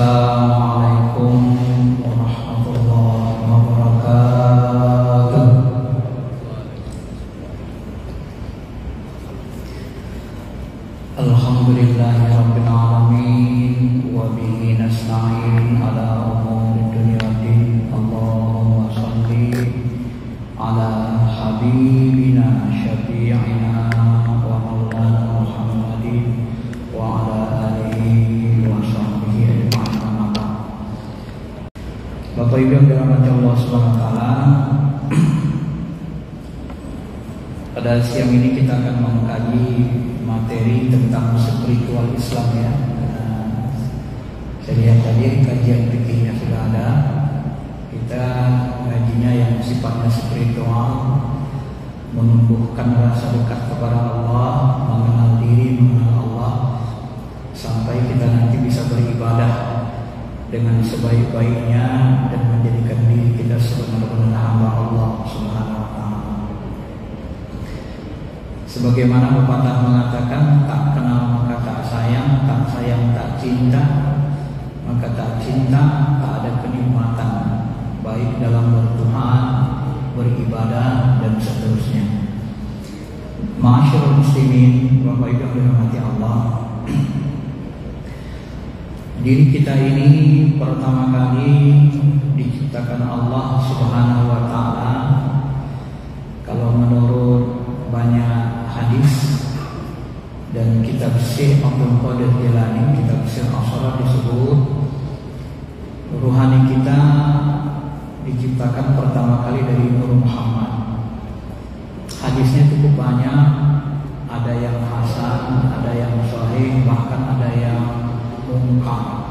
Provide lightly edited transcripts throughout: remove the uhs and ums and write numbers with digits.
Assalamualaikum warahmatullahi wabarakatuh. Alhamdulillahirabbil alamin wa bihi nasta'in ala umuri dunya waddin. Allahumma shalli ala habibina syafi'ina wa maulana Muhammadin wa ala alihi wa sahbihi ajma'in. Bapak Ibu yang dirahmati Allah Subhanahu wa taala, pada siang ini kita akan mengkaji materi tentang spiritual Islam ya. Saya lihat tadi kajian fikihnya sudah ada. Kita ngajinya yang sifatnya spiritual, menumbuhkan rasa dekat kepada Allah, mengenal diri, mengenal Allah, sampai kita nanti bisa beribadah dengan sebaik-baiknya dan menjadikan diri kita sebenar-benar hamba Allah Subhanahu wa taala. Sebagaimana pepatah mengatakan, tak kenal maka tak sayang tak cinta, maka tak cinta tak ada kenikmatan, baik dalam bertuhan, beribadah dan seterusnya. Ma'asyiral muslimin, Bapak Ibu yang dirahmati Allah, diri kita ini pertama kali diciptakan Allah Subhanahu wa taala. Kalau menurut banyak hadis dan kitab Syekh Abdul Qadir Jilani, kitab Syekh As-Salat, disebut ruhani kita diciptakan pertama kali dari Nur Muhammad. Hadisnya cukup banyak, ada yang hasan, ada yang sahih, bahkan ada yang mungkar.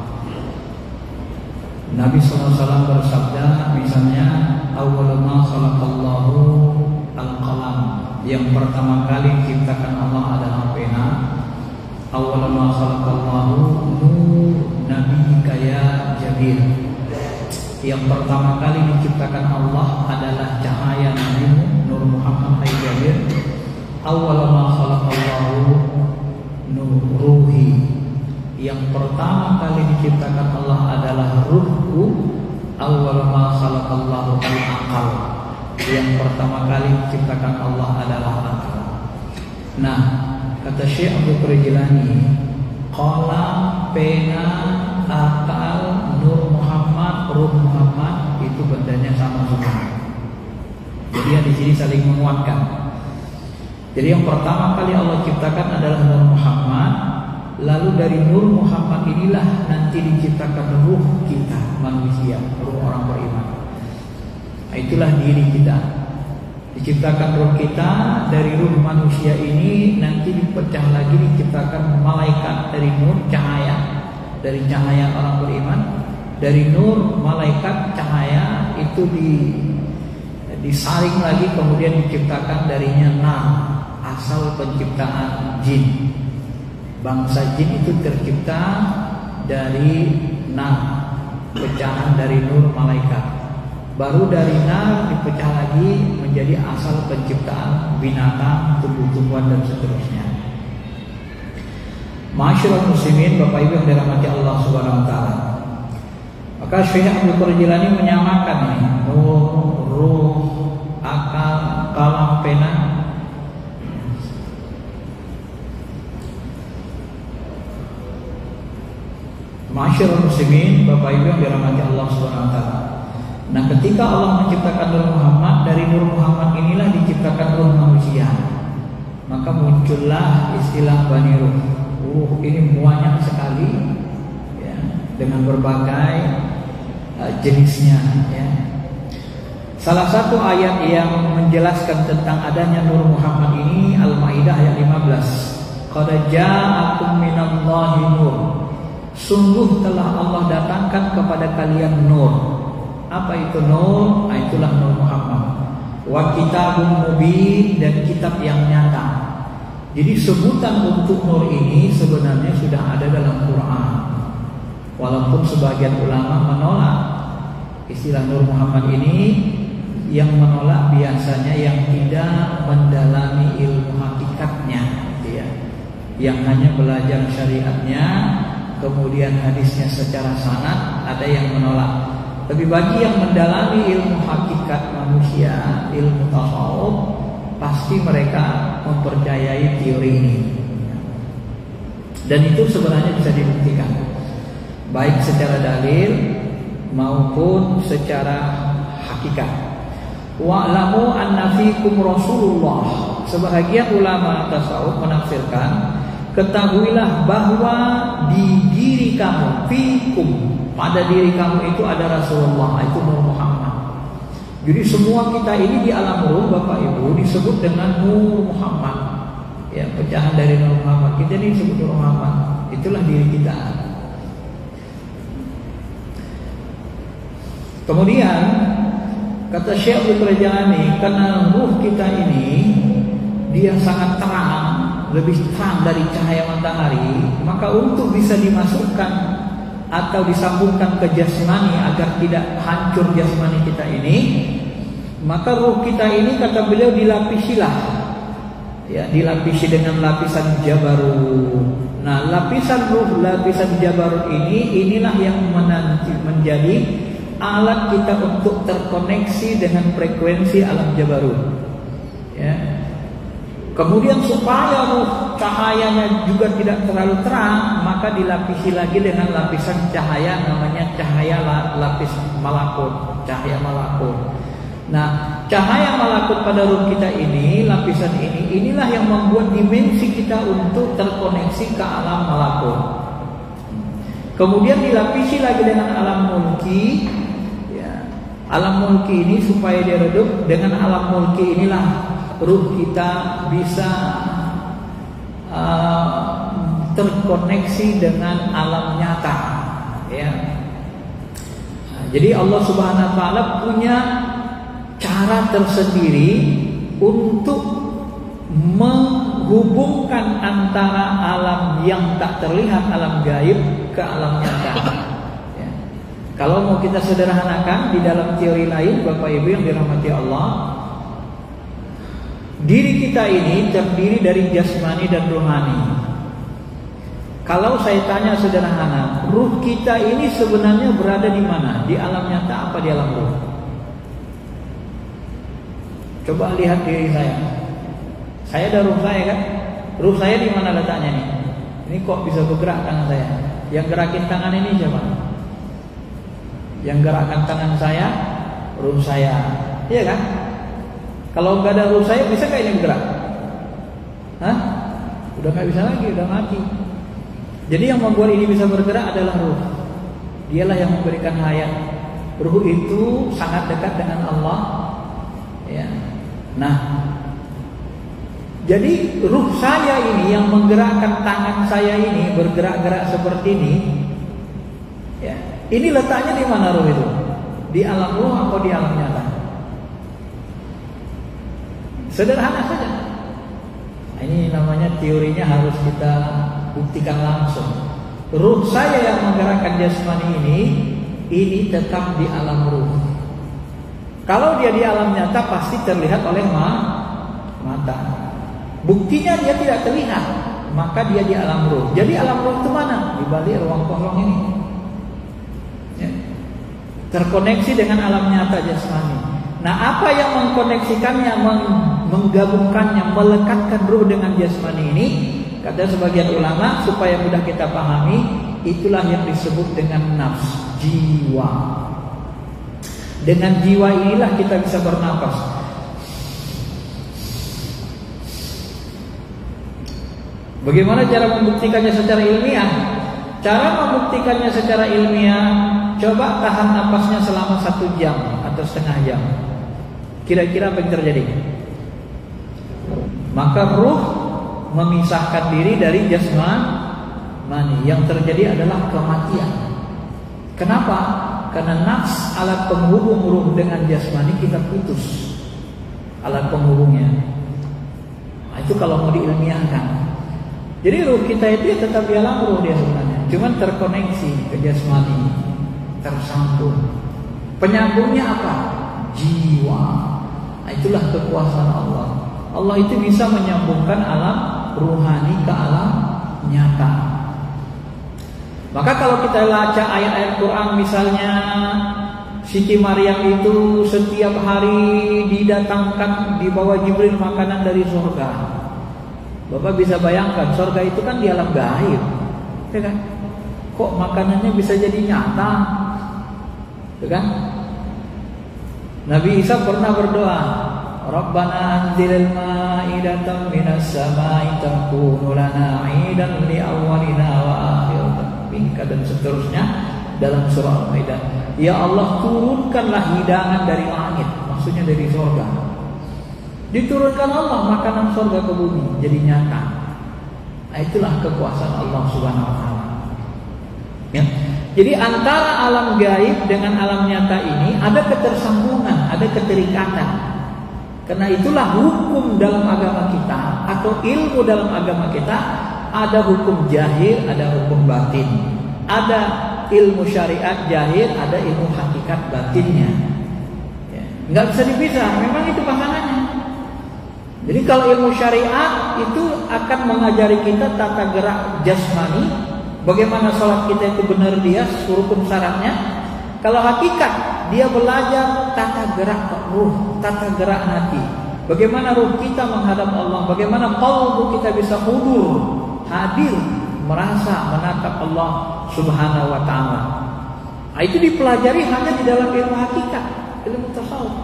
Nabi SAW bersabda, misalnya, awwalu ma khalaqallahu al-qalam, yang pertama kali diciptakan Allah adalah pena. Awwalu ma khalaqallahu nur nabiyyika ya Jabir, yang pertama kali diciptakan Allah adalah cahaya Nabi Nur Muhammad hai Jabir. Awwalu ma khalaqallahu nur ruhi, yang pertama kali diciptakan Allah adalah ruhku. Awwalu ma khalaqallahu al-aqal, yang pertama kali diciptakan Allah adalah akal. Nah, kata Syekh Abdul Qadir Jilani, qalam, pena, akal, Nur Muhammad, Ruh Muhammad, itu bendanya sama semua. Jadi di sini saling menguatkan. Jadi yang pertama kali Allah ciptakan adalah Nur Muhammad. Lalu dari Nur Muhammad inilah nanti diciptakan ruh kita, manusia, ruh orang beriman. Itulah diri kita. Diciptakan ruh kita dari ruh manusia ini, nanti dipecah lagi diciptakan malaikat dari nur cahaya, dari cahaya orang beriman. Dari nur malaikat cahaya itu disaring lagi, kemudian diciptakan darinya nar, asal penciptaan jin. Bangsa jin itu tercipta dari nar, pecahan dari nur malaikat. Baru dari nar dipecah lagi menjadi asal penciptaan binatang, tumbuh-tumbuhan dan seterusnya. Ma'asyiral muslimin, Bapak Ibu yang dirahmati Allah Subhanahu wa taala. Maka Syekh Abdul Qadir Jilani menyamakan nur, ruh, akal, kalam, pena. Ma'asyiral muslimin, Bapak Ibu yang dirahmati Allah Subhanahu wa taala. Nah, ketika Allah menciptakan Nur Muhammad, dari Nur Muhammad inilah diciptakan ruh manusia. Maka muncullah istilah Bani Ruh. Ini banyak sekali ya, dengan berbagai jenisnya ya. Salah satu ayat yang menjelaskan tentang adanya Nur Muhammad ini Al-Maidah ayat 15. Qad ja'akum minallahi nur. Sungguh telah Allah datangkan kepada kalian nur. Apa itu nur? Itulah Nur Muhammad. Wa kitabun mubin, dan kitab yang nyata. Jadi sebutan untuk nur ini sebenarnya sudah ada dalam Quran. Walaupun sebagian ulama menolak istilah Nur Muhammad ini, yang menolak biasanya yang tidak mendalami ilmu hakikatnya, ya. Yang hanya belajar syariatnya, kemudian hadisnya secara sanad, ada yang menolak. Tapi bagi yang mendalami ilmu hakikat manusia, ilmu tasawuf, pasti mereka mempercayai teori ini. Dan itu sebenarnya bisa dibuktikan, baik secara dalil maupun secara hakikat. Wa'lamu anna fikum Rasulullah. Sebahagian ulama tasawuf menafsirkan, ketahuilah bahwa di diri kamu, fikum, pada diri kamu itu ada Rasulullah, itu Nur Muhammad. Jadi semua kita ini di alam ruh, Bapak Ibu, disebut dengan Nur Muhammad. Ya, pecahan dari Nur Muhammad. Kita ini disebut Nur Muhammad. Itulah diri kita. Kemudian kata Syekh Abdul Jalani, karena ruh kita ini dia sangat terang, lebih terang dari cahaya matahari, maka untuk bisa dimasukkan atau disambungkan ke jasmani agar tidak hancur jasmani kita ini, maka ruh kita ini, kata beliau, dilapisilah, ya, dilapisi dengan lapisan jabarut. Nah, lapisan ruh, lapisan jabarut inilah yang menjadi alat kita untuk terkoneksi dengan frekuensi alam jabarut. Ya. Kemudian supaya ruh cahayanya juga tidak terlalu terang, maka dilapisi lagi dengan lapisan cahaya, namanya cahaya lapis malakut, cahaya malakut. Nah, cahaya malakut pada ruh kita ini, lapisan inilah yang membuat dimensi kita untuk terkoneksi ke alam malakut. Kemudian dilapisi lagi dengan alam mulki. Alam mulki ini supaya dia redup, dengan alam mulki inilah ruh kita bisa terkoneksi dengan alam nyata, ya. Nah, jadi Allah Subhanahu wa taala punya cara tersendiri untuk menghubungkan antara alam yang tak terlihat, alam gaib, ke alam nyata. Kalau mau kita sederhanakan di dalam teori lain, Bapak Ibu yang dirahmati Allah, diri kita ini terdiri dari jasmani dan rohani. Kalau saya tanya sederhana, ruh kita ini sebenarnya berada di mana? Di alam nyata apa di alam ruh? Coba lihat diri saya. Saya ada ruh saya kan? Ruh saya di mana letaknya nih? Ini kok bisa bergerak tangan saya? Yang gerakin tangan ini siapa? Yang gerakkan tangan saya, ruh saya, iya kan? Kalau nggak ada ruh saya, bisa nggak ini bergerak? Hah? Udah nggak bisa lagi, udah mati. Jadi yang membuat ini bisa bergerak adalah ruh. Dialah yang memberikan hayat. Ruh itu sangat dekat dengan Allah. Ya. Nah, jadi ruh saya ini yang menggerakkan tangan saya ini bergerak-gerak seperti ini. Ya. Ini letaknya di mana ruh itu? Di alam ruh atau di alam nyata? Sederhana saja. Nah, ini namanya teorinya harus kita buktikan langsung. Ruh saya yang menggerakkan jasmani ini tetap di alam ruh. Kalau dia di alam nyata pasti terlihat oleh mata. Buktinya dia tidak terlihat, maka dia di alam ruh. Jadi alam ruh itu mana? Di balik ruang kosong ini. Terkoneksi dengan alam nyata jasmani. Nah, apa yang mengkoneksikannya, menggabungkannya, melekatkan ruh dengan jasmani ini? Kata sebagian ulama, supaya mudah kita pahami, itulah yang disebut dengan nafs, jiwa. Dengan jiwa inilah kita bisa bernapas. Bagaimana cara membuktikannya secara ilmiah? Cara membuktikannya secara ilmiah, coba tahan napasnya selama 1 jam atau setengah jam. Kira-kira apa yang terjadi? Maka ruh memisahkan diri dari jasmani. Yang terjadi adalah kematian. Kenapa? Karena nafs, alat penghubung ruh dengan jasmani, kita putus alat penghubungnya. Nah, itu kalau mau diilmiahkan. Jadi ruh kita itu ya tetap di alam ruh dia sebenarnya, cuman terkoneksi ke jasmani, tersambung. Penyambungnya apa? Jiwa. Nah, itulah kekuasaan Allah. Allah itu bisa menyambungkan alam ruhani ke alam nyata. Maka kalau kita baca ayat-ayat Quran misalnya Siti Maryam itu setiap hari didatangkan di bawah Jibril makanan dari surga. Bapak bisa bayangkan surga itu kan di alam gaib, ya kan? Kok makanannya bisa jadi nyata, ya kan? Nabi Isa pernah berdoa, Rabbana anzilil ma'idatan minas sama'i takunu lana 'idan li awwalina wa akhirina minka, dan seterusnya dalam surah Al-Maidah. Ya Allah, turunkanlah hidangan dari langit, maksudnya dari surga. Diturunkan Allah makanan surga ke bumi jadi nyata. Nah, itulah kekuasaan Allah Subhanahu wa taala. Ya. Jadi antara alam gaib dengan alam nyata ini ada ketersambungan, ada keterikatan. Karena itulah hukum dalam agama kita atau ilmu dalam agama kita, ada hukum jahil, ada hukum batin. Ada ilmu syariat jahil, ada ilmu hakikat batinnya. Ya. Nggak bisa dipisah, memang itu pasangannya. Jadi kalau ilmu syariat itu akan mengajari kita tata gerak jasmani, bagaimana sholat kita itu benar dia, rukun syaratnya. Kalau hakikat, dia belajar tata gerak ruh, tata gerak hati. Bagaimana ruh kita menghadap Allah, bagaimana qalbu kita bisa hudur, hadir, merasa, menatap Allah Subhanahu wa ta'ala. Nah, itu dipelajari hanya di dalam ilmu hakikat, ilmu tasawuf.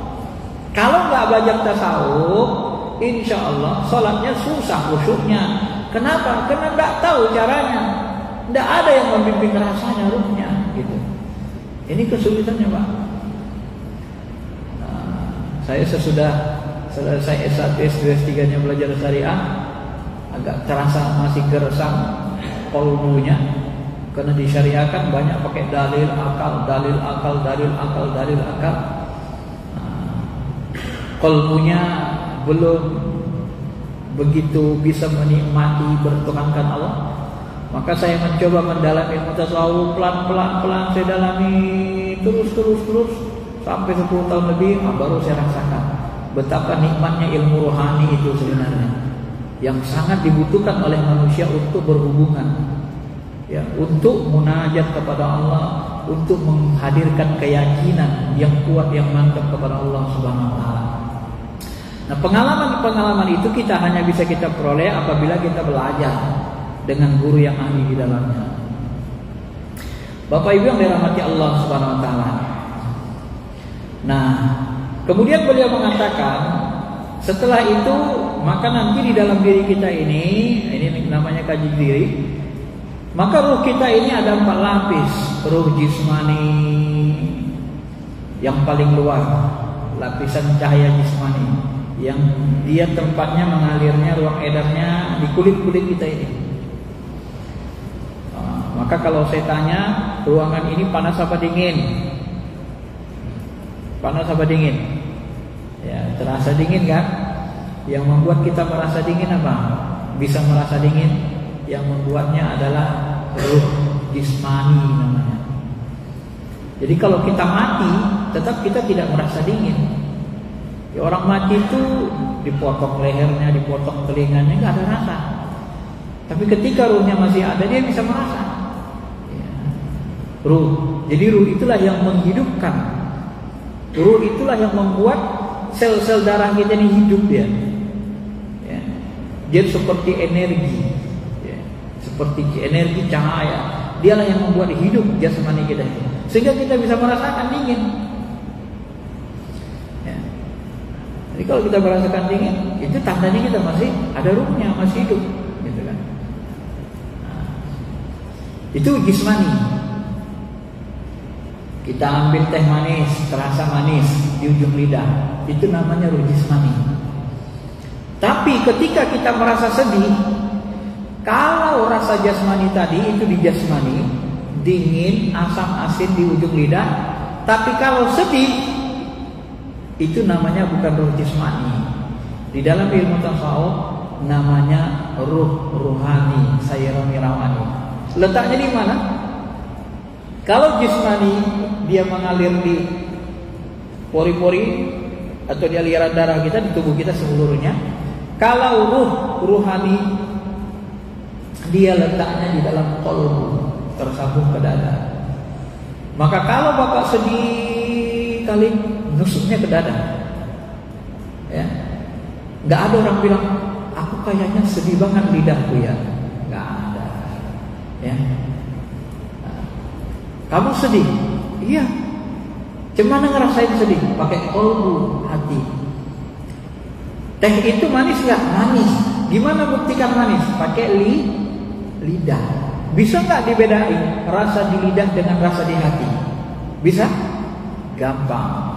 Kalau nggak belajar tasawuf, insya Allah sholatnya susah khusyuknya. Kenapa? Karena nggak tahu caranya. Tidak ada yang membimbing rasanya, ruhnya, gitu. Ini kesulitannya, Pak. Nah, saya sesudah selesai S1, S2, S3-nya belajar syariah, agak terasa masih gersang kolbunya, karena disyariahkan banyak pakai dalil akal, dalil akal, dalil akal, dalil akal. Nah, kolbunya belum begitu bisa menikmati bertuhankan Allah. Maka saya mencoba mendalami ilmu tasawuf pelan-pelan, saya dalami terus sampai 10 tahun lebih, baru saya rasakan betapa nikmatnya ilmu rohani itu sebenarnya, yang sangat dibutuhkan oleh manusia untuk berhubungan, ya, untuk munajat kepada Allah, untuk menghadirkan keyakinan yang kuat, yang mantap kepada Allah Subhanahu wa taala. Nah, pengalaman-pengalaman itu kita hanya bisa kita peroleh apabila kita belajar dengan guru yang ahli di dalamnya. Bapak Ibu yang dirahmati Allah Subhanahu wa taala. Nah, kemudian beliau mengatakan, setelah itu maka nanti di dalam diri kita ini namanya kaji diri. Maka ruh kita ini ada 4 lapis. Ruh jismani yang paling luar, lapisan cahaya jismani, yang dia tempatnya mengalirnya, ruang edarnya di kulit-kulit kita ini. Maka kalau saya tanya, ruangan ini panas apa dingin? Panas apa dingin? Ya, terasa dingin kan? Yang membuat kita merasa dingin apa? Bisa merasa dingin, yang membuatnya adalah ruh jismani namanya. Jadi kalau kita mati, tetap kita tidak merasa dingin. Ya, orang mati itu dipotong lehernya, dipotong telinganya, nggak ada rasa. Tapi ketika ruhnya masih ada, dia bisa merasa. Ya. Ruh. Jadi ruh itulah yang menghidupkan. Ruh itulah yang membuat sel-sel darah kita ini hidup dia. Ya. Jadi seperti energi, ya. Seperti energi cahaya. Dialah yang membuat hidup jasmani kita ini, sehingga kita bisa merasakan dingin. Jadi kalau kita merasakan dingin, itu tandanya kita masih ada ruhnya, masih hidup, gitu kan? Nah, itu jismani. Kita ambil teh manis, terasa manis di ujung lidah, itu namanya ruh jismani. Tapi ketika kita merasa sedih, kalau rasa jasmani tadi itu di jasmani, dingin, asam, asin di ujung lidah. Tapi kalau sedih, itu namanya bukan ruh jismani. Di dalam ilmu tasawuf namanya ruh ruhani, sayyarani rawani. Letaknya di mana? Kalau jismani dia mengalir di pori-pori atau di aliran darah kita, di tubuh kita seluruhnya. Kalau ruh ruhani dia letaknya di dalam qalbu, tersambung ke dada. Maka kalau bapak sedih kali, nusuknya ke dada. Ya, nggak ada orang bilang, aku kayaknya sedih banget lidahku ya. Nggak ada. Ya, kamu sedih? Iya. Gimana ngerasain sedih? Pakai kolbu, hati. Teh itu manis nggak? Manis. Gimana buktikan manis? Pakai lidah. Bisa nggak dibedain rasa di lidah dengan rasa di hati? Bisa? Gampang.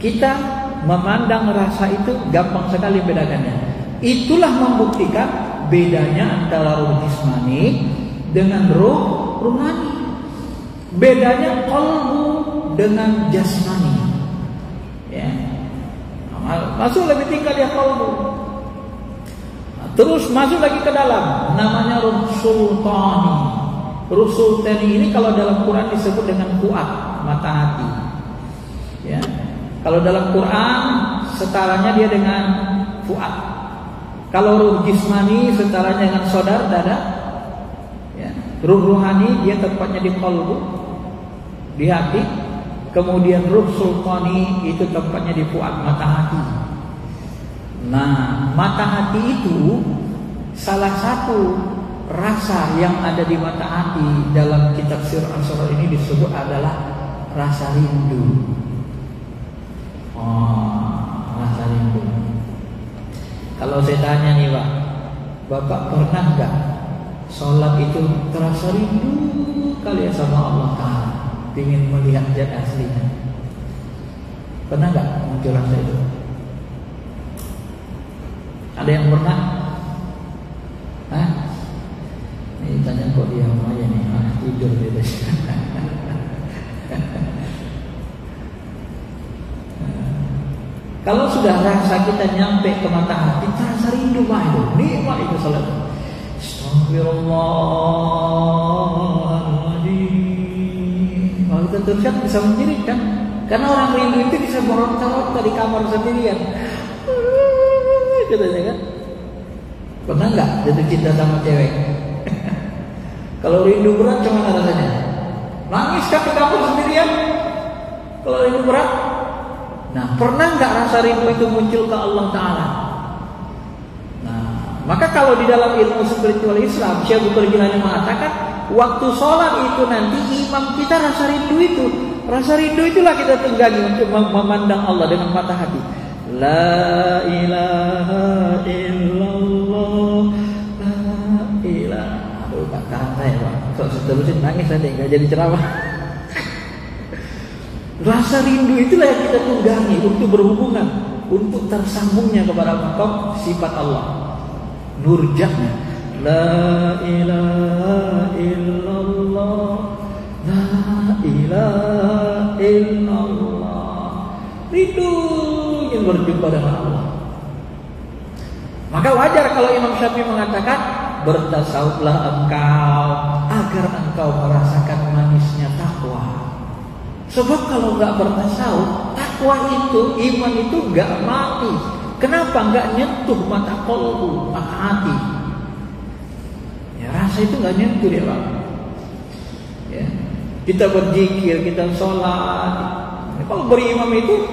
Kita memandang rasa itu gampang sekali bedakannya. Itulah membuktikan bedanya antara ruh jasmani dengan ruh ruhani. Bedanya kolbu dengan jasmani. Ya. Masuk lebih tinggal ya kolbu. Terus masuk lagi ke dalam, namanya ruh sultani. Ruh sultani ini kalau dalam Quran disebut dengan fuad, mata hati. Ya. Kalau dalam Quran setaranya dia dengan fuad. Kalau ruh jismani setaranya dengan sodar, dada. Ya. Ruh ruhani dia tempatnya di kolbu, di hati. Kemudian ruh sultani itu tempatnya di fuad, mata hati. Nah, mata hati itu salah satu rasa yang ada di mata hati dalam kitab Sirr Asrar ini disebut adalah rasa rindu. Rasa rindu. Kalau saya tanya nih Pak, Bapak pernah nggak sholat itu terasa rindu kali ya sama Allah Ta'ala, ingin melihat zat aslinya? Pernah nggak muncul rasa itu? Ada yang pernah? Hah? Ini tanya kok dia aja nih, tidur dia. Kalau sudah rasa kita nyampe ke mata hati, terasa rindu Pak itu, nikmat itu salat. Astagfirullahaladzim. Kalau kita teruskan bisa menjerit kan? Karena orang rindu itu bisa meronta-ronta di kamar sendirian. Katanya kan? Pernah nggak jatuh cinta sama cewek? Kalau rindu berat gimana rasanya? Nangis kan di kamar sendirian? Kalau rindu berat? Nah, pernah nggak rasa rindu itu muncul ke Allah Ta'ala? Nah, maka kalau di dalam ilmu spiritual Islam, Syekh Al-Jilani mengatakan, waktu sholat itu nanti imam kita rasa rindu itu. Rasa rindu itulah kita tunggangi untuk memandang Allah dengan mata hati. La ilaha illallah, la ilaha. Aduh, Pak, tahan saya Pak. Kalau seterusin nangis nanti nggak jadi ceramah. Rasa rindu itulah yang kita tunggangi untuk berhubungan, untuk tersambungnya kepada makam sifat Allah. Nurjahnya la ilaha illallah, la ilaha illallah. Rindu ingin berjumpa dengan Allah. Maka wajar kalau Imam Syafi'i mengatakan, bertasawuflah engkau agar engkau merasakan manisnya takwa. Sebab kalau nggak bertasawuf, takwa itu, iman itu nggak mati. Kenapa nggak nyentuh mata kolbu, mata hati? Ya, rasa itu nggak nyentuh dia Pak. Ya. Kita berzikir, kita sholat. Kalau berimam itu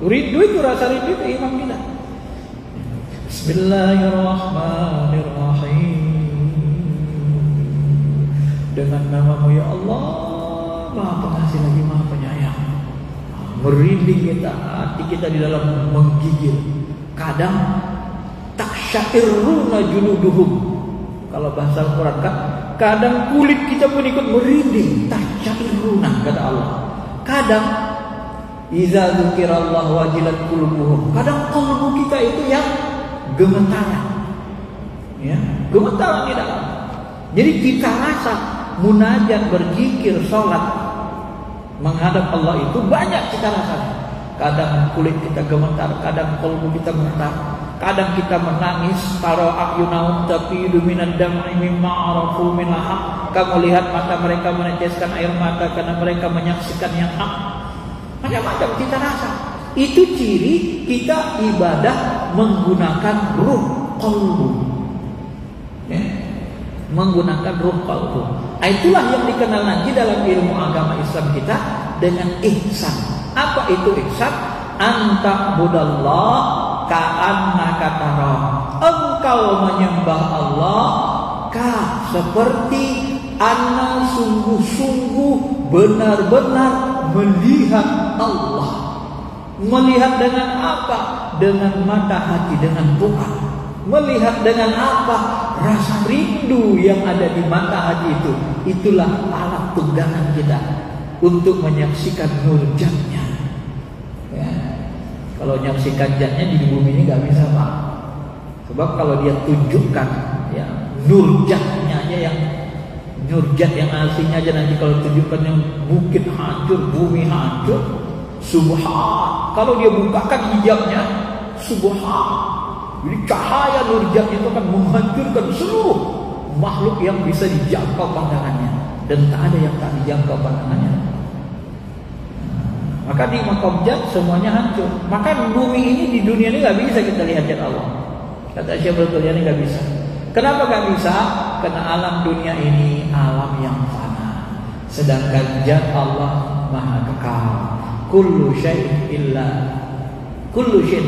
rindu, itu rasa rindu itu imam kita. Bismillahirrahmanirrahim. Dengan nama-Mu ya Allah, Maha Pengasih lagi Maha Penyayang. Merinding kita, hati kita di dalam menggigil. Kadang taksyairuna juluduhum. Kalau bahasa Al-Quran kan, kadang kulit kita pun ikut merinding. Taksyairuna kata Allah. Kadang iza dzukirallah wajilat qulubuhum. Kadang kalbu kita itu yang gemetaran. Ya, gemetaran di dalam. Jadi kita rasa munajat, berzikir, sholat, menghadap Allah itu banyak kita rasakan. Kadang kulit kita gemetar, kadang kalbu kita gemetar, kadang kita menangis. Tara ayunahum tafidu minad dam'i mimma arafu min al-haq. Kamu lihat mata mereka meneteskan air mata karena mereka menyaksikan yang hak. Macam-macam kita rasa. Itu ciri kita ibadah menggunakan ruh qalbu. Ya? Menggunakan ruh qalbu. Itulah yang dikenal nanti dalam ilmu agama Islam kita dengan ihsan. Apa itu ihsan? Anta budallah ka'annaka tara. Engkau menyembah Allah seperti ana sungguh-sungguh benar-benar melihat Allah. Melihat dengan apa? Dengan mata hati, dengan Tuhan. Melihat dengan apa? Rasa rindu yang ada di mata hati itu. Itulah alat tunggangan kita untuk menyaksikan nur jannah. Ya. Kalau menyaksikan jannah di bumi ini nggak bisa, Pak. Sebab kalau dia tunjukkan ya nur jannahnya yang nur jannah yang aslinya aja, nanti kalau tunjukkan yang bukit hancur, bumi hancur, subhan. Kalau dia bukakan hijabnya, subhan. Jadi cahaya nur jannah itu akan menghancurkan seluruh makhluk yang bisa dijangkau pandangannya, dan tak ada yang tak dijangkau pandangannya. Maka di maqam jannah semuanya hancur. Maka bumi ini di dunia ini nggak bisa kita lihat jannah Allah. Kata Syekh Abdul ini nggak bisa. Kenapa nggak bisa? Karena alam dunia ini alam yang fana, sedangkan jannah Allah maha kekal. Kullu syai'in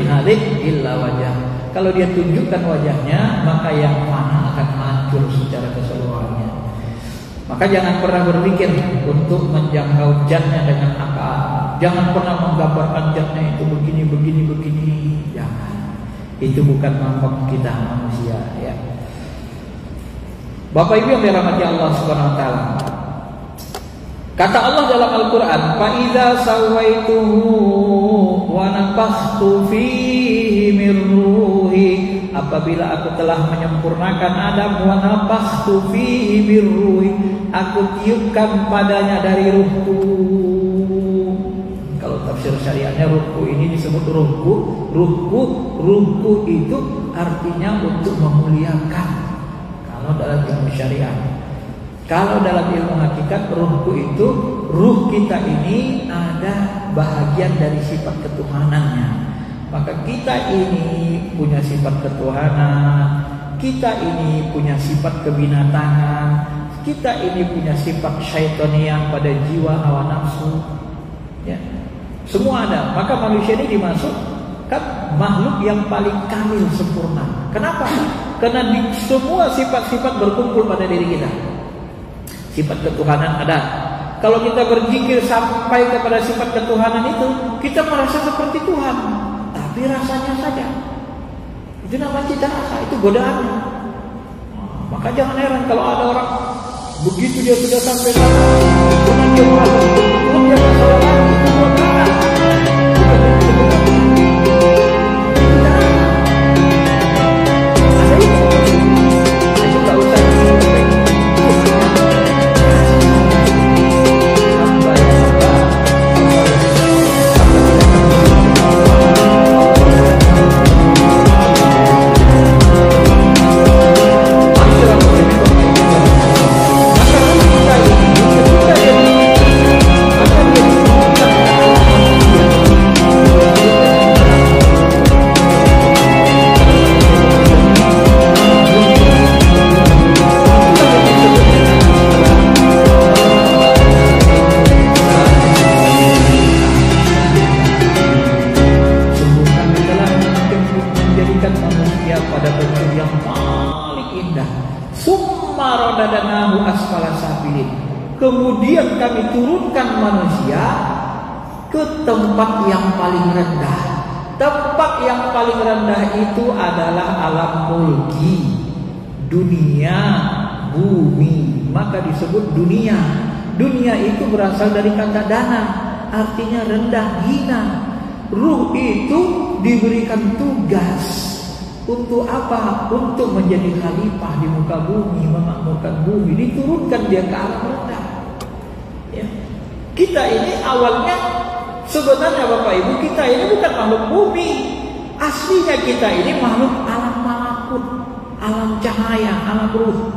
halik illa wajah. Kalau dia tunjukkan wajahnya, maka yang fana akan hancur secara keseluruhannya. Maka jangan pernah berpikir untuk menjangkau jannah dengan akal. Jangan pernah menggambarkan jannah itu begini. Jangan. Itu bukan mampu kita manusia, ya. Bapak Ibu yang dirahmati Allah Subhanahu wa taala. Kata Allah dalam Al-Qur'an, "Fa idza sawaituhu wa nafakhtu fihi min ruhi." Apabila aku telah menyempurnakan Adam, wa nafakhtu fihi min ruhi, aku tiupkan padanya dari ruhku. Kalau tafsir syariatnya ruhku ini disebut ruhku. Ruhku itu artinya untuk memuliakan. Kalau dalam ilmu syariat. Kalau dalam ilmu hakikat, ruhku itu, ruh kita ini ada bahagian dari sifat ketuhanannya. Maka kita ini punya sifat ketuhanan, kita ini punya sifat kebinatangan, kita ini punya sifat syaitaniah pada jiwa hawa nafsu, ya. Semua ada. Maka manusia ini dimasukkan makhluk yang paling kamil sempurna. Kenapa? Karena semua sifat-sifat berkumpul pada diri kita. Sifat ketuhanan ada. Kalau kita berzikir sampai kepada sifat ketuhanan itu, kita merasa seperti Tuhan, tapi rasanya saja. Itu namanya cita rasa, itu godaan. Maka jangan heran kalau ada orang begitu dia sudah sampai sana, kemudian dia merasa Tuhan, dia merasa lagi itu godaan. Kemudian kami turunkan manusia ke tempat yang paling rendah. Tempat yang paling rendah itu adalah alam mulki, dunia, bumi. Maka disebut dunia. Dunia itu berasal dari kata dana, artinya rendah, hina. Ruh itu diberikan tugas. Untuk apa? Untuk menjadi khalifah di muka bumi, memakmurkan bumi. Diturunkan dia ke alam rendah. Ya. Kita ini awalnya sebenarnya Bapak Ibu, kita ini bukan makhluk bumi. Aslinya kita ini makhluk alam malakut, alam cahaya, alam ruh,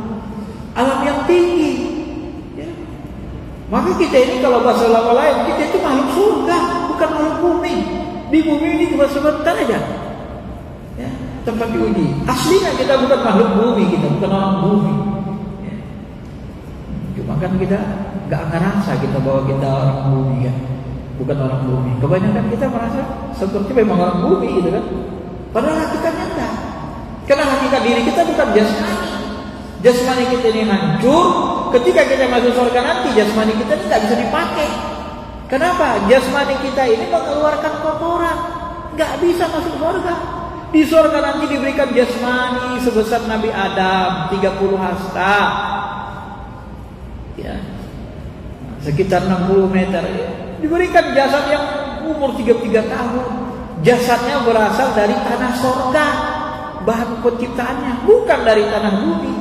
alam yang tinggi. Ya. Maka kita ini kalau bahasa ulama lain, kita itu makhluk surga, bukan makhluk bumi. Di bumi ini cuma sebentar aja. Ya. Tempat diuji. Aslinya kita bukan makhluk bumi, kita bukan orang bumi. Ya. Cuma kan kita nggak ngerasa kita bahwa kita orang bumi kan, bukan orang bumi. Kebanyakan kita merasa seperti memang orang bumi gitu kan. Padahal hakikatnya enggak. Karena hakikat diri kita bukan jasmani. Jasmani kita ini hancur. Ketika kita masuk surga nanti, jasmani kita ini nggak bisa dipakai. Kenapa? Jasmani kita ini mengeluarkan kotoran, nggak bisa masuk surga. Di surga nanti diberikan jasmani sebesar Nabi Adam, 30 hasta, ya, sekitar 60 meter. Diberikan jasad yang umur 33 tahun. Jasadnya berasal dari tanah surga, bahan penciptaannya, bukan dari tanah bumi.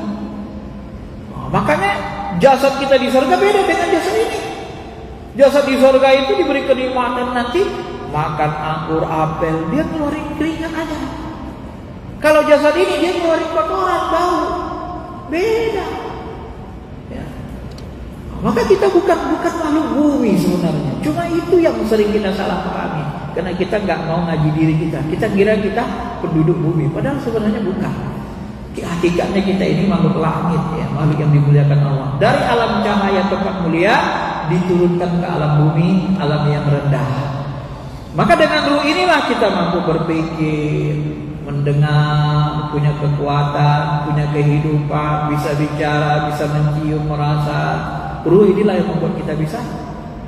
Makanya jasad kita di surga beda dengan jasad ini. Jasad di surga itu diberi kenikmatan nanti makan anggur, apel, dia ngeluarin keringat aja. Kalau jasad ini dia ngeluarin kotoran, bau, beda. Ya. Maka kita bukan makhluk bumi sebenarnya. Cuma itu yang sering kita salah pahami. Karena kita nggak mau ngaji diri kita. Kita kira kita penduduk bumi, padahal sebenarnya bukan. Hakikatnya kita ini makhluk langit, ya, makhluk yang dimuliakan Allah. Dari alam cahaya tempat mulia diturunkan ke alam bumi, alam yang rendah. Maka dengan ruh inilah kita mampu berpikir, mendengar, punya kekuatan, punya kehidupan, bisa bicara, bisa mencium, merasa. Ruh inilah yang membuat kita bisa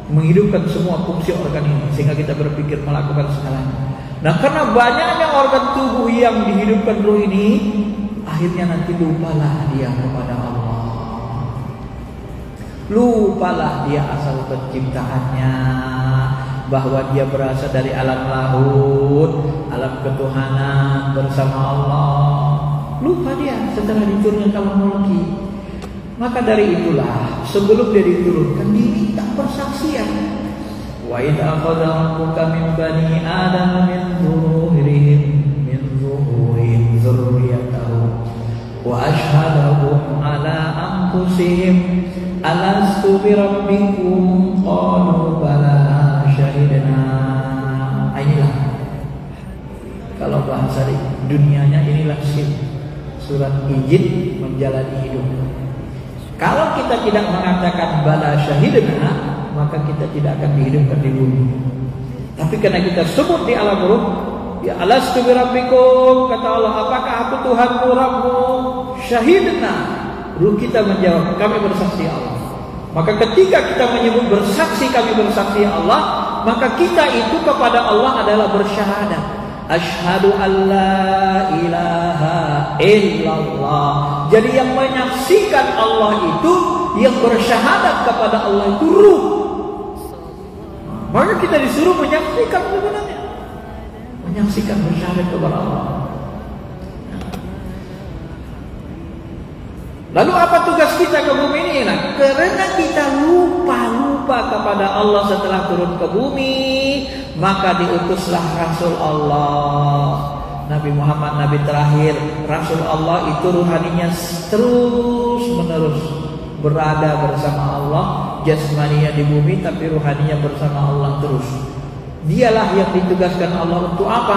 menghidupkan semua fungsi organ ini, sehingga kita berpikir melakukan segalanya. Nah, karena banyaknya organ tubuh yang dihidupkan ruh ini, akhirnya nanti lupalah dia kepada Allah. Lupalah dia asal penciptaannya, bahwa dia berasal dari alam laut, alam ketuhanan bersama Allah. Lupa dia setelah diturunkan alam mulki. Maka dari itulah sebelum dia diturunkan diminta persaksian. Wa idh akhadha rabbuka min bani Adam min zuhurihim dzurriyyatahum wa ashhadahum ala anfusihim alastu bi rabbikum qalu bala syahidna. Inilah kalau bahasa di dunianya inilah surat izin menjalani hidup. Kalau kita tidak mengatakan bala syahidna, maka kita tidak akan dihidupkan di bumi. Tapi karena kita sebut di alam ruh, ya alastu bi rabbikum, kata Allah, apakah aku Tuhanmu, Rabbmu? Syahidna, ruh kita menjawab, kami bersaksi Allah. Maka ketika kita menyebut bersaksi, kami bersaksi Allah, maka kita itu kepada Allah adalah bersyahadat. Asyhadu alla ilaha illallah. Jadi yang menyaksikan Allah itu, yang bersyahadat kepada Allah itu ruh. Maka kita disuruh menyaksikan sebenarnya, menyaksikan bersyahadat kepada Allah. Lalu apa tugas kita ke bumi ini? Nah, karena kita lupa kepada Allah setelah turun ke bumi, maka diutuslah Rasul Allah, Nabi Muhammad, Nabi terakhir. Rasul Allah itu ruhaninya terus menerus berada bersama Allah, jasmaninya di bumi tapi ruhaninya bersama Allah terus. Dialah yang ditugaskan Allah untuk apa?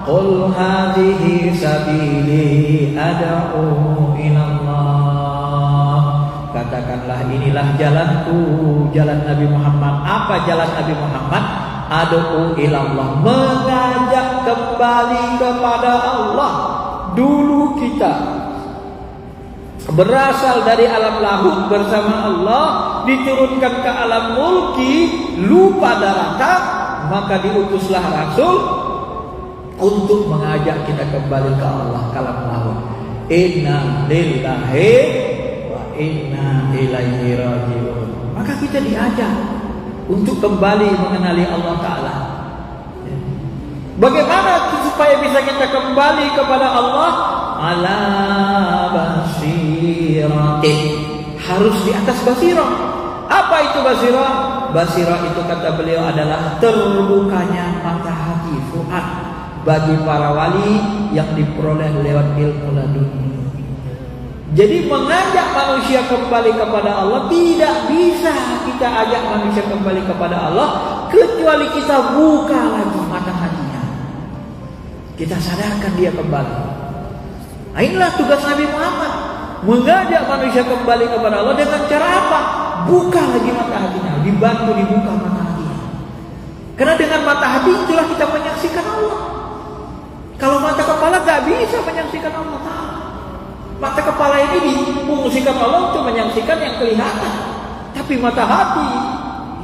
Qul hadhihi sabili ad'u ilallah. Katakanlah inilah jalanku, jalan Nabi Muhammad. Apa jalan Nabi Muhammad? Ad'u ilallah, mengajak kembali kepada Allah. Dulu kita berasal dari alam lahut bersama Allah, diturunkan ke alam mulki, lupa darata, maka diutuslah Rasul untuk mengajak kita kembali ke Allah, ke alam lahut. Inna lillahi wa inna ilaihi raji'un. Maka kita diajak untuk kembali mengenali Allah Ta'ala. Bagaimana supaya bisa kita kembali kepada Allah? Ala basiratin, harus di atas basirah. Apa itu basirah? Basirah itu kata beliau adalah terbukanya mata hati, fuad, bagi para wali yang diperoleh lewat ilmu laduni. Jadi mengajak manusia kembali kepada Allah, tidak bisa kita ajak manusia kembali kepada Allah kecuali kita buka lagi mata hatinya, kita sadarkan dia kembali. Nah, inilah tugas Nabi Muhammad, mengajak manusia kembali kepada Allah dengan cara apa? buka lagi mata hatinya, dibantu dibuka mata hatinya. Karena dengan mata hati itulah kita menyaksikan Allah. Kalau mata kepala gak bisa menyaksikan Allah. Mata kepala ini difungsikan Allah untuk menyaksikan yang kelihatan, tapi mata hati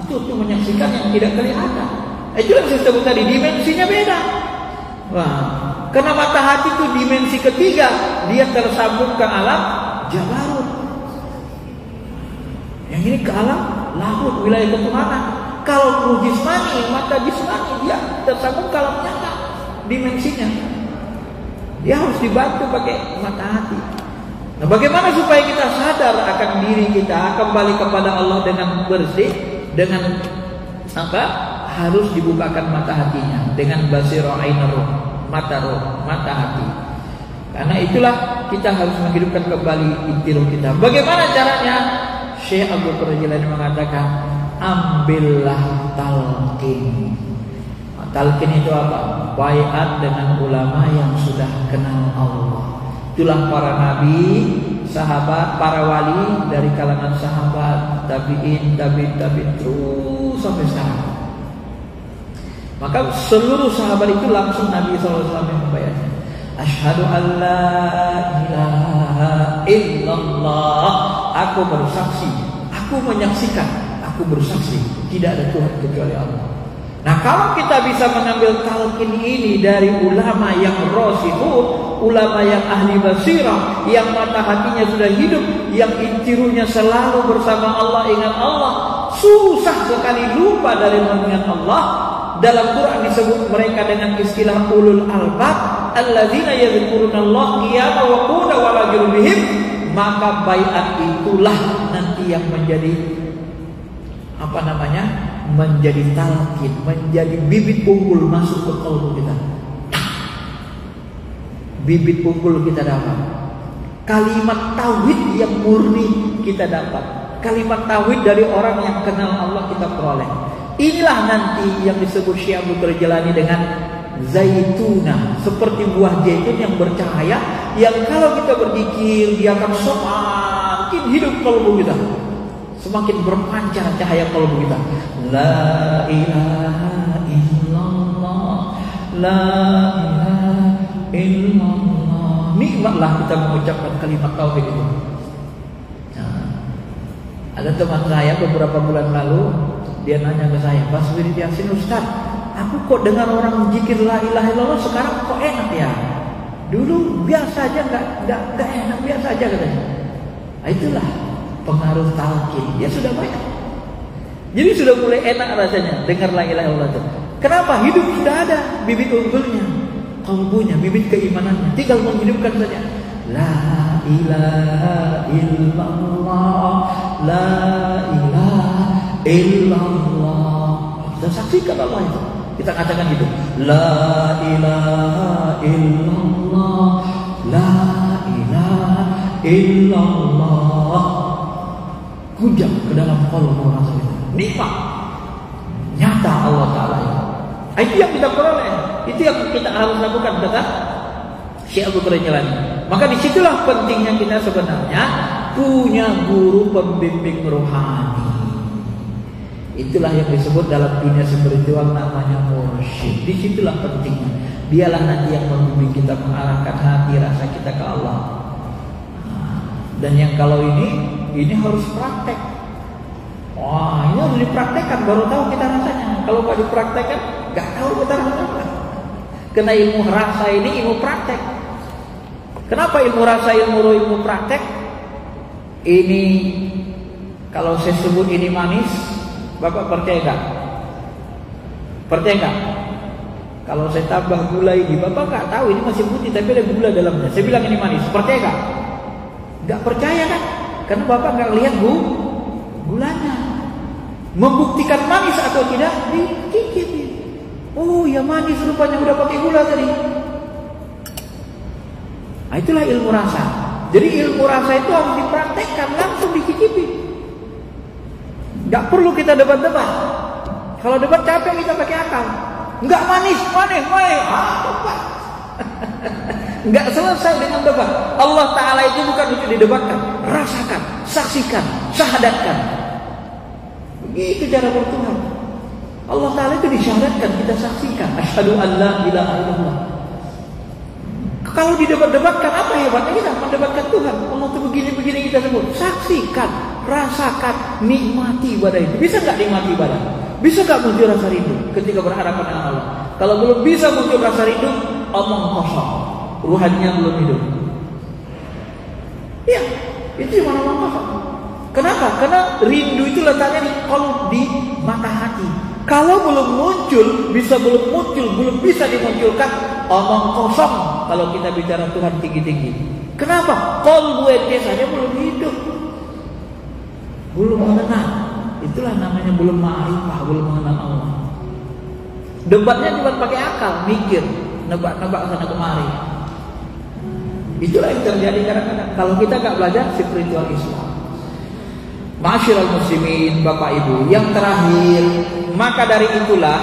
itu untuk menyaksikan yang tidak kelihatan. Itu yang saya sebut tadi, dimensinya beda. Wah, karena mata hati itu dimensi ketiga, dia tersambung ke alam jabarut. Yang ini ke alam lahut, wilayah ketuhanan. Kalau jismani, mata jismani dia tersambung ke alam nyata, dimensinya. Dia harus dibantu pakai mata hati. Nah, bagaimana supaya kita sadar akan diri kita, kembali kepada Allah dengan bersih, dengan apa? Harus dibukakan mata hatinya dengan basirah ainur ruh, mata ruh, mata hati. Karena itulah kita harus menghidupkan kembali inti ruh kita. Bagaimana caranya? Syekh Abdul Qadir Jilani mengatakan, ambillah talqin. Talqin itu apa? Baiat dengan ulama yang sudah kenal Allah. Itulah para nabi, sahabat, para wali dari kalangan sahabat, tabi'in, tabi'in terus sampai sekarang. Maka seluruh sahabat itu langsung Nabi SAW yang membayarnya. Asyhadu an la ilaha illallah. Aku bersaksi, aku menyaksikan, aku bersaksi tidak ada Tuhan kecuali Allah. Nah, kalau kita bisa mengambil talqin ini dari ulama yang rasikhun, ulama yang ahli basirah, yang mata hatinya sudah hidup, yang intirunya selalu bersama Allah, ingat Allah, susah sekali lupa dari mengingat Allah. Dalam Quran disebut mereka dengan istilah ulul albab, alladzina yadhkurunallaha qiyaman wa qu'udan wa 'ala junubihim. Maka baiat itulah nanti yang menjadi apa namanya? Menjadi talqin, menjadi bibit unggul masuk ke kalbu kita. Bibit unggul kita dapat. Kalimat tauhid yang murni kita dapat. Kalimat tauhid dari orang yang kenal Allah kita peroleh. Inilah nanti yang disebut Syekh Abdul Qadir Jilani dengan zaituna, seperti buah zaitun yang bercahaya, yang kalau kita berzikir dia akan semakin hidup kalbu kita, semakin berpancar cahaya kalbu kita. La ilaha illallah, la ilaha illallah. Nikmatlah kita mengucapkan kalimat tauhid itu. Nah, ada teman saya beberapa bulan lalu, dia nanya ke saya, Pak Wirid Yasin Ustaz, aku kok dengar orang zikir la ilaha illallah sekarang kok enak ya? Dulu biasa aja, nggak enak, biasa aja katanya. Nah, itulah pengaruh talqin. Dia sudah banyak. Jadi sudah mulai enak rasanya dengar la ilaha illallah itu. Kenapa? Hidup sudah ada bibit unggulnya, kalbunya, bibit keimanannya. Tinggal menghidupkan saja. La ilaha illallah, la ilaha illallah. Kita saksikan Allah itu. Kita katakan gitu. La ilaha illallah, la ilaha illallah. Kujang ke dalam kalbu orang itu. Nikmat nyata Allah Ta'ala itu. Itu yang kita peroleh. Itu yang kita harus lakukan, kata Syekh Abdul Qadir Jilani. Maka disitulah pentingnya kita sebenarnya punya guru pembimbing rohani. Itulah yang disebut dalam dunia spiritual namanya mursyid. Disitulah pentingnya. Dialah nanti yang membimbing kita, mengarahkan hati rasa kita ke Allah. Dan yang kalau ini harus praktek. Wah, ini harus dipraktekkan baru tahu kita rasanya. Kalau nggak dipraktekkan, nggak tahu kita rasanya. Karena ilmu rasa ini ilmu praktek. Kenapa ilmu rasa, ilmu praktek? Ini kalau saya sebut ini manis, Bapak percaya nggak? Percaya nggak? Kalau saya tambah gula ini, Bapak nggak tahu ini masih putih tapi ada gula dalamnya. Saya bilang ini manis, percaya nggak? Nggak percaya kan? Karena Bapak nggak lihat gulanya. Membuktikan manis atau tidak dicicip. Oh ya manis, rupanya udah pakai gula tadi. Nah, itulah ilmu rasa. Jadi ilmu rasa itu harus dipraktekkan, langsung dicicipi. Gak perlu kita debat-debat. Kalau debat capek kita pakai akal. Enggak manis. Debat. Enggak selesai dengan debat. Allah Ta'ala itu bukan untuk didebatkan. Rasakan, saksikan, syahadatkan. Itu cara bertuhan. Allah Ta'ala itu disyaratkan, kita saksikan. Asyhadu an la ilaha illallah. Kalau didebat-debatkan, apa hebatnya kita mendebatkan Tuhan? Allah itu begini-begini kita sebut. Saksikan, rasakan, nikmati ibadah itu. Bisa nggak nikmati ibadah? Bisa nggak muncul rasa rindu ketika berhadapan dengan Allah? Kalau belum bisa muncul rasa rindu, omong kosong, ruhannya belum hidup. Ya, itu cuma omong kosong. Kenapa? Karena rindu itu letaknya di mata hati. Kalau belum muncul, belum bisa dimunculkan, omong kosong. Kalau kita bicara Tuhan tinggi-tinggi. Kenapa? Qalbu ente saja belum hidup, belum mengenal. Itulah namanya belum ma'rifah, belum mengenal Allah. Debatnya cuma pakai akal, mikir, nebak-nebak sana kemari. Itulah yang terjadi kadang-kadang kalau kita nggak belajar spiritual Islam. Ma'asyiral muslimin, Bapak Ibu, yang terakhir, maka dari itulah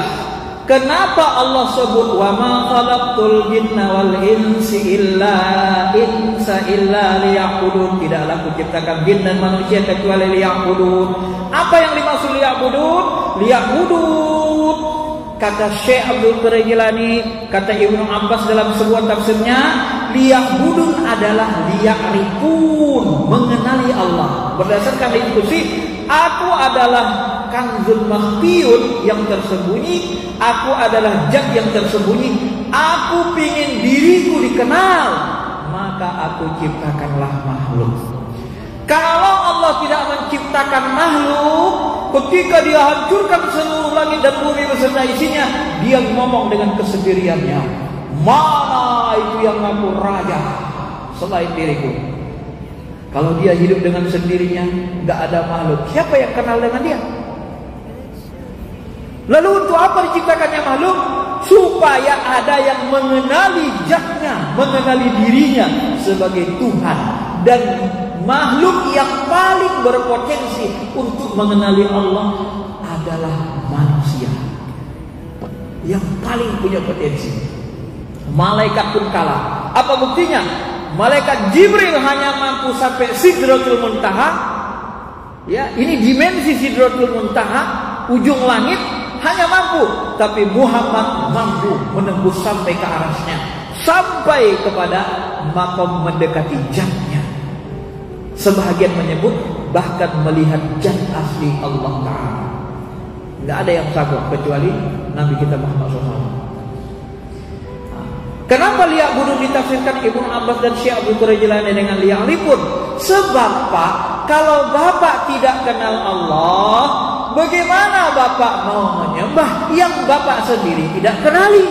kenapa Allah sebut wa ma khalaqtul jinna wal insi illa liya'budun. Tidaklah kuciptakan jin dan manusia kecuali liya'budun. Apa yang dimaksud liya'budun? Liya'budun, kata Syekh Abdul Qadir Jilani, kata Ibnu Abbas dalam sebuah tafsirnya, liya'budun adalah liya'rifun, mengenali Allah. Berdasarkan diskusi, aku adalah kanzul makhfiyun yang tersembunyi, aku adalah zat yang tersembunyi, aku pingin diriku dikenal, maka aku ciptakanlah makhluk. Kalau Allah tidak menciptakan makhluk, ketika dia hancurkan seluruh langit dan bumi beserta isinya, dia ngomong dengan kesendiriannya, mana itu yang ngaku raja selain diriku. Kalau dia hidup dengan sendirinya, nggak ada makhluk, siapa yang kenal dengan dia? Lalu untuk apa diciptakannya makhluk? Supaya ada yang mengenali zatnya, mengenali dirinya sebagai Tuhan. Dan makhluk yang paling berpotensi untuk mengenali Allah adalah manusia. Yang paling punya potensi. Malaikat pun kalah. Apa buktinya? Malaikat Jibril hanya mampu sampai Sidratul Muntaha. Ya, ini dimensi Sidratul Muntaha, ujung langit, hanya mampu. Tapi Muhammad mampu menembus sampai ke arasnya, sampai kepada makom mendekati zatnya. Sebahagian menyebut bahkan melihat zat asli Allah Ta'ala. Tidak ada yang sanggup kecuali Nabi kita Muhammad SAW. Kenapa liya'budun ditafsirkan Ibnu Abbas dan Syekh Abdul Qadir Jilani dengan liya'rifun? Sebab Pak, kalau Bapak tidak kenal Allah, bagaimana Bapak mau menyembah yang Bapak sendiri tidak kenali?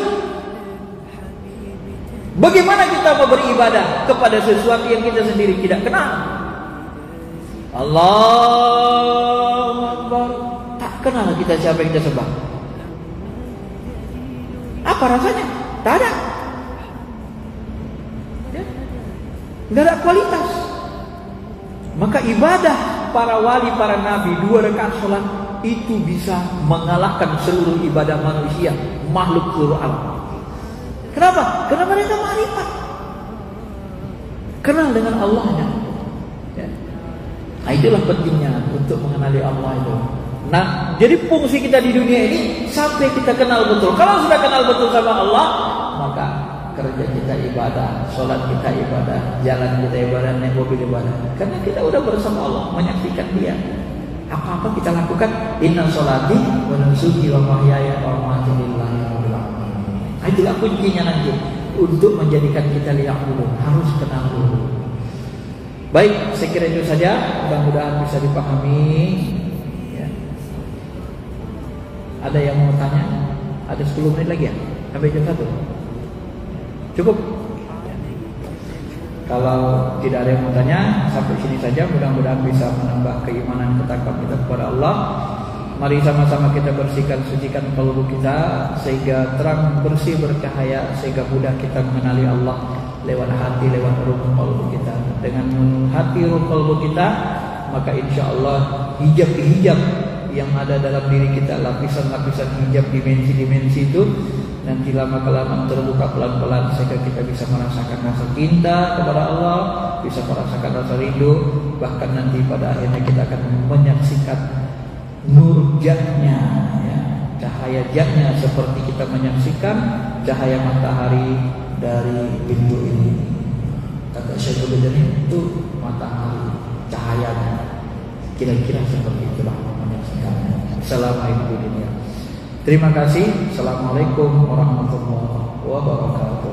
Bagaimana kita mau beribadah kepada sesuatu yang kita sendiri tidak kenal? Allahu Akbar, tak kenal kita siapa yang kita sembah. Apa rasanya? Tak ada. Tidak ada kualitas. Maka ibadah para wali, para nabi, 2 rakaat sholat itu bisa mengalahkan seluruh ibadah manusia, makhluk seluruh alam. Kenapa? Karena mereka ma'rifat, kenal dengan Allahnya. Ya. Nah, itulah pentingnya untuk mengenali Allah itu. Nah, jadi fungsi kita di dunia ini sampai kita kenal betul. Kalau sudah kenal betul sama Allah, maka kerja kita ibadah, sholat kita ibadah, jalan kita ibadah, naik mobil ibadah. Karena kita udah bersama Allah, menyaksikan Dia. Apa-apa kita lakukan, inna sholati wa nusuki wa mahyaya wa mamati lillahi rabbil alamin. Itulah kuncinya nanti untuk menjadikan kita liya'budun, harus kenal dulu. Baik, saya kira itu saja. Mudah-mudahan bisa dipahami. Ya. Ada yang mau tanya? Ada 10 menit lagi ya? Sampai jam 1. Cukup? Kalau tidak ada yang mau tanya, sampai sini saja. Mudah-mudahan bisa menambah keimanan ketakwaan kita kepada Allah. Mari sama-sama kita bersihkan, sucikan kalbu kita sehingga terang, bersih, bercahaya, sehingga mudah kita mengenali Allah lewat hati, lewat ruh kalbu kita. Dengan hati ruh kalbu kita, maka insya Allah hijab-hijab yang ada dalam diri kita, lapisan-lapisan hijab, dimensi-dimensi itu nanti lama-kelamaan terbuka pelan-pelan sehingga kita bisa merasakan rasa cinta kepada Allah, bisa merasakan rasa rindu, bahkan nanti pada akhirnya kita akan menyaksikan nur jahnya, ya, cahaya jahnya seperti kita menyaksikan cahaya matahari dari pintu ini. Kata Syekhul Badani itu matahari cahayanya, kira-kira seperti itulah menyaksikannya selama hidup di dunia. Terima kasih. Assalamualaikum warahmatullahi wabarakatuh.